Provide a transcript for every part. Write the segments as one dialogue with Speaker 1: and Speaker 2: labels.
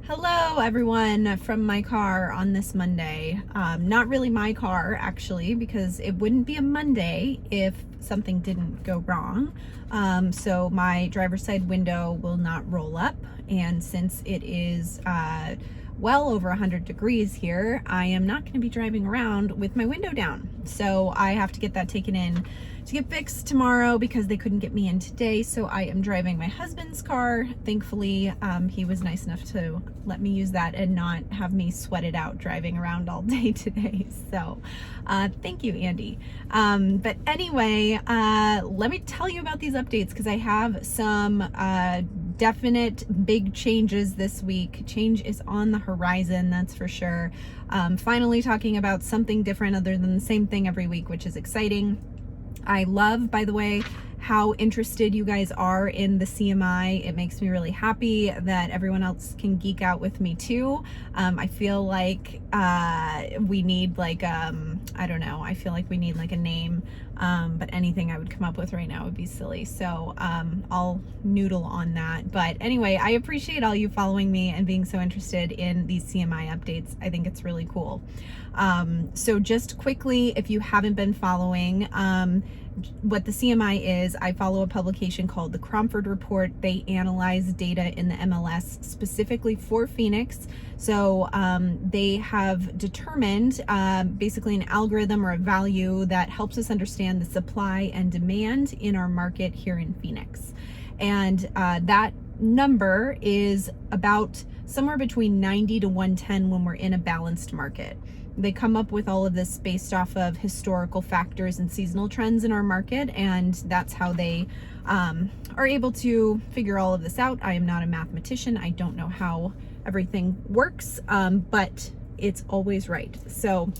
Speaker 1: Hello everyone from my car on this Monday. Not really my car actually, because it wouldn't be a Monday if something didn't go wrong. So my driver's side window will not roll up, and since it is well over 100 degrees here, I am not going to be driving around with my window down. So I have to get that taken in to get fixed tomorrow because they couldn't get me in today. So I am driving my husband's car. Thankfully, he was nice enough to let me use that and not have me sweat it out driving around all day today. So thank you, Andy. But anyway, let me tell you about these updates because I have some definite big changes this week. Change is on the horizon, that's for sure. Finally talking about something different other than the same thing every week, which is exciting. I love, by the way, how interested you guys are in the CMI. It makes me really happy that everyone else can geek out with me too. I feel like we need like, I don't know, I feel like we need like a name, but anything I would come up with right now would be silly. So I'll noodle on that. But anyway, I appreciate all you following me and being so interested in these CMI updates. I think it's really cool. So just quickly, if you haven't been following, what the CMI is, I follow a publication called the Cromford Report. They analyze data in the MLS specifically for Phoenix. So they have determined basically an algorithm or a value that helps us understand the supply and demand in our market here in Phoenix. And that number is about somewhere between 90 to 110 when we're in a balanced market. They come up with all of this based off of historical factors and seasonal trends in our market, and that's how they are able to figure all of this out. I am not a mathematician. I don't know how everything works, but it's always right. So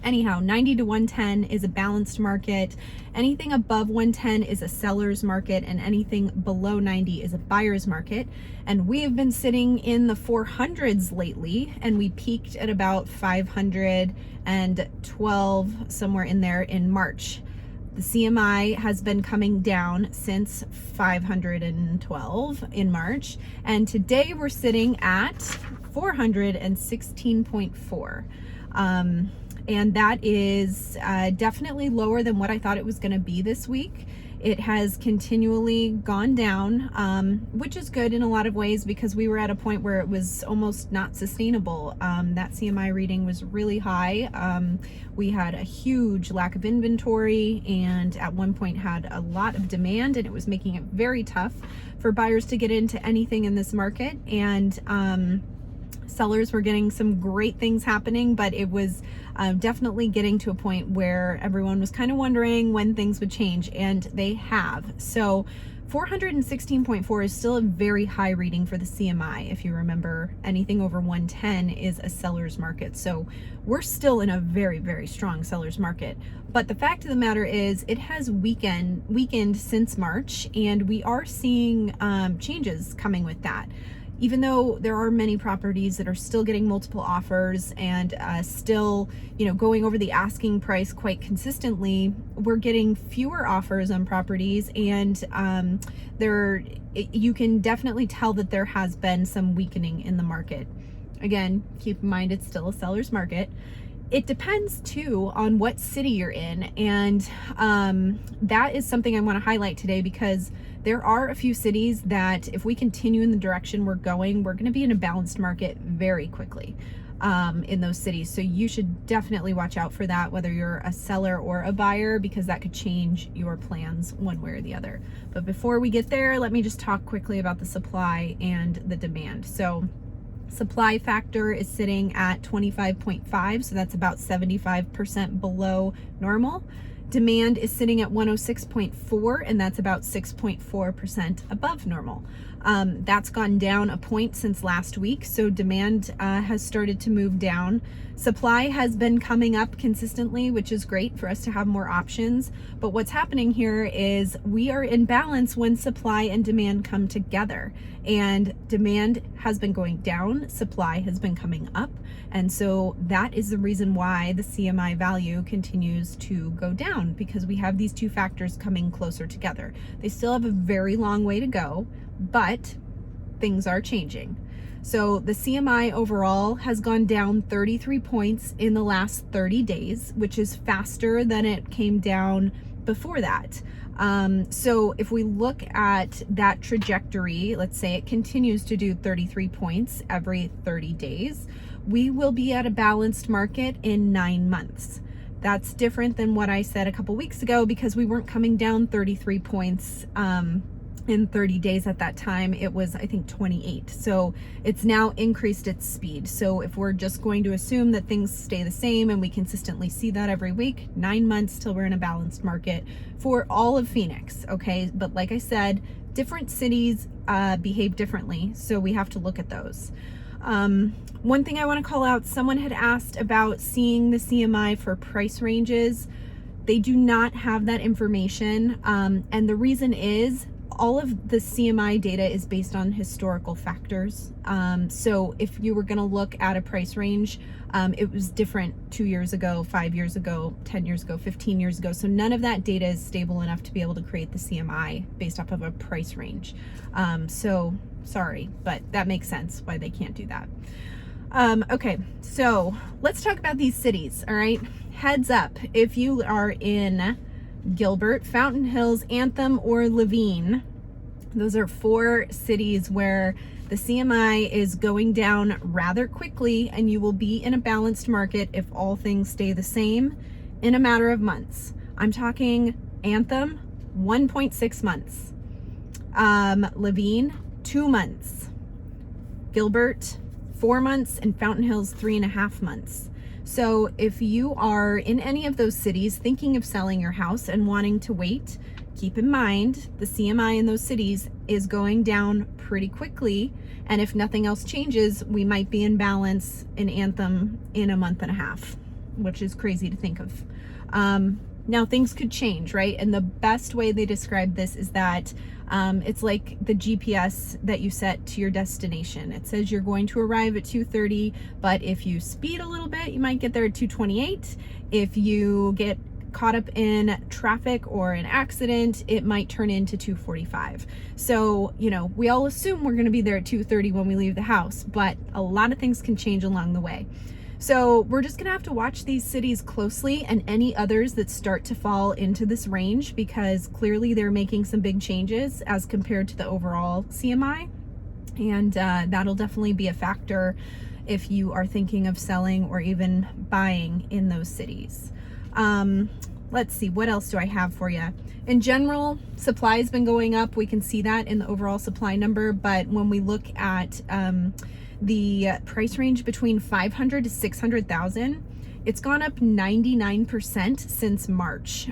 Speaker 1: anyhow, 90 to 110 is a balanced market. Anything above 110 is a seller's market, and anything below 90 is a buyer's market. And we have been sitting in the 400s lately, and we peaked at about 512, somewhere in there, in March. The CMI has been coming down since 512 in March, and today we're sitting at 416.4. And that is definitely lower than what I thought it was going to be this week. It has continually gone down, which is good in a lot of ways because we were at a point where it was almost not sustainable. That CMI reading was really high. We had a huge lack of inventory and at one point had a lot of demand, and it was making it very tough for buyers to get into anything in this market. And sellers were getting some great things happening, but it was definitely getting to a point where everyone was kind of wondering when things would change, and they have. So 416.4 is still a very high reading for the CMI. If you remember, anything over 110 is a seller's market. So we're still in a very, very strong seller's market. But the fact of the matter is it has weakened since March, and we are seeing changes coming with that. Even though there are many properties that are still getting multiple offers and still, going over the asking price quite consistently, we're getting fewer offers on properties, and you can definitely tell that there has been some weakening in the market. Again, keep in mind it's still a seller's market. It depends too on what city you're in, and that is something I want to highlight today because there are a few cities that if we continue in the direction we're going, we're going to be in a balanced market very quickly in those cities. So you should definitely watch out for that, whether you're a seller or a buyer, because that could change your plans one way or the other. But before we get there, let me just talk quickly about the supply and the demand. So supply factor is sitting at 25.5, so that's about 75% below normal. Demand is sitting at 106.4, and that's about 6.4% above normal. That's gone down a point since last week, so demand has started to move down. Supply has been coming up consistently, which is great for us to have more options. But what's happening here is we are in balance when supply and demand come together. And demand has been going down, supply has been coming up. And so that is the reason why the CMI value continues to go down, because we have these two factors coming closer together. They still have a very long way to go, but things are changing. So the CMI overall has gone down 33 points in the last 30 days, which is faster than it came down before that. So if we look at that trajectory, let's say it continues to do 33 points every 30 days, we will be at a balanced market in 9 months. That's different than what I said a couple weeks ago, because we weren't coming down 33 points in 30 days at that time. It was, I think, 28. So it's now increased its speed. So if we're just going to assume that things stay the same and we consistently see that every week, 9 months till we're in a balanced market for all of Phoenix, okay? But like I said, different cities behave differently, so we have to look at those. One thing I want to call out, someone had asked about seeing the CMI for price ranges. They do not have that information, and the reason is all of the CMI data is based on historical factors. So if you were going to look at a price range, it was different 2 years ago, 5 years ago, 10 years ago, 15 years ago. So none of that data is stable enough to be able to create the CMI based off of a price range. So sorry, but that makes sense why they can't do that. Okay, so let's talk about these cities, all right? Heads up, if you are in Gilbert, Fountain Hills, Anthem, or Laveen, those are 4 cities where the CMI is going down rather quickly, and you will be in a balanced market if all things stay the same in a matter of months. I'm talking Anthem, 1.6 months. Laveen, 2 months. Gilbert, 4 months, and Fountain Hills, 3.5 months. So if you are in any of those cities thinking of selling your house and wanting to wait, keep in mind the CMI in those cities is going down pretty quickly. And if nothing else changes, we might be in balance in Anthem in a month and a half, which is crazy to think of. Now things could change, right? And the best way they describe this is that it's like the GPS that you set to your destination. It says you're going to arrive at 2:30, but if you speed a little bit, you might get there at 2:28. If you get caught up in traffic or an accident, it might turn into 2:45. So, you know, we all assume we're going to be there at 2:30 when we leave the house, but a lot of things can change along the way. So we're just gonna have to watch these cities closely and any others that start to fall into this range, because clearly they're making some big changes as compared to the overall CMI. And that'll definitely be a factor if you are thinking of selling or even buying in those cities. Let's see, what else do I have for you? In general, supply has been going up. We can see that in the overall supply number, but when we look at the price range between 500 to 600,000, it's gone up 99% since March.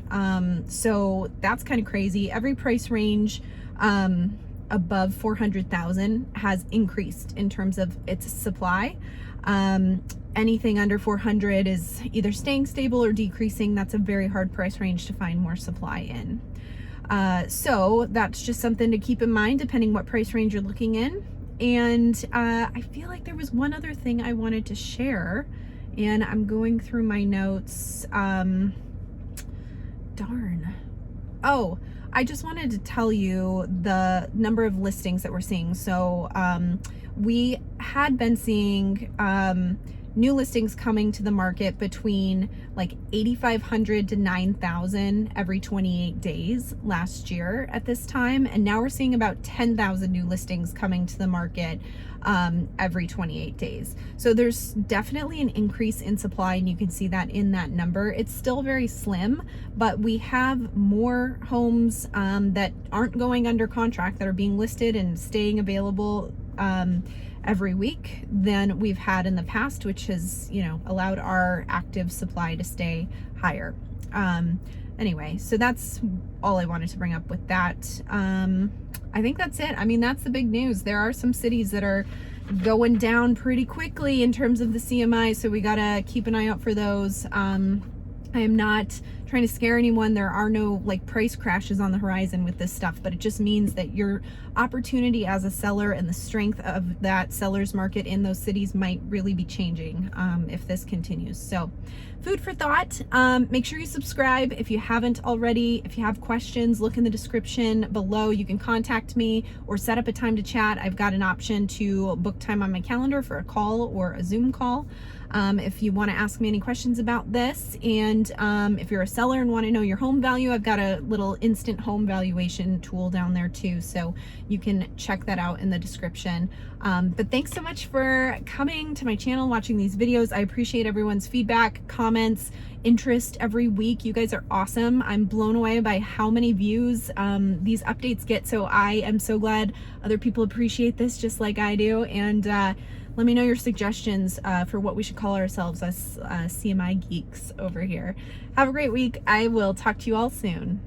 Speaker 1: So that's kind of crazy. Every price range above 400,000 has increased in terms of its supply. Anything under 400 is either staying stable or decreasing. That's a very hard price range to find more supply in. So that's just something to keep in mind depending what price range you're looking in. And I feel like there was one other thing I wanted to share, and I'm going through my notes. Darn. Oh, I just wanted to tell you the number of listings that we're seeing. So we had been seeing new listings coming to the market between like 8,500 to 9,000 every 28 days last year at this time. And now we're seeing about 10,000 new listings coming to the market every 28 days. So there's definitely an increase in supply, and you can see that in that number. It's still very slim, but we have more homes that aren't going under contract that are being listed and staying available every week than we've had in the past, which has, you know, allowed our active supply to stay higher. Anyway, so that's all I wanted to bring up with that. I think that's it. I mean, that's the big news. There are some cities that are going down pretty quickly in terms of the CMI, so we gotta keep an eye out for those. I am not trying to scare anyone. There are no like price crashes on the horizon with this stuff, but it just means that your opportunity as a seller and the strength of that seller's market in those cities might really be changing if this continues. So food for thought. Make sure you subscribe if you haven't already. If you have questions, look in the description below. You can contact me or set up a time to chat. I've got an option to book time on my calendar for a call or a Zoom call. If you want to ask me any questions about this, and if you're a seller and want to know your home value, I've got a little instant home valuation tool down there too, so you can check that out in the description. But thanks so much for coming to my channel, watching these videos. I appreciate everyone's feedback, comments, interest every week. You guys are awesome. I'm blown away by how many views these updates get, so I am so glad other people appreciate this just like I do. And let me know your suggestions for what we should call ourselves as CMI geeks over here. Have a great week. I will talk to you all soon.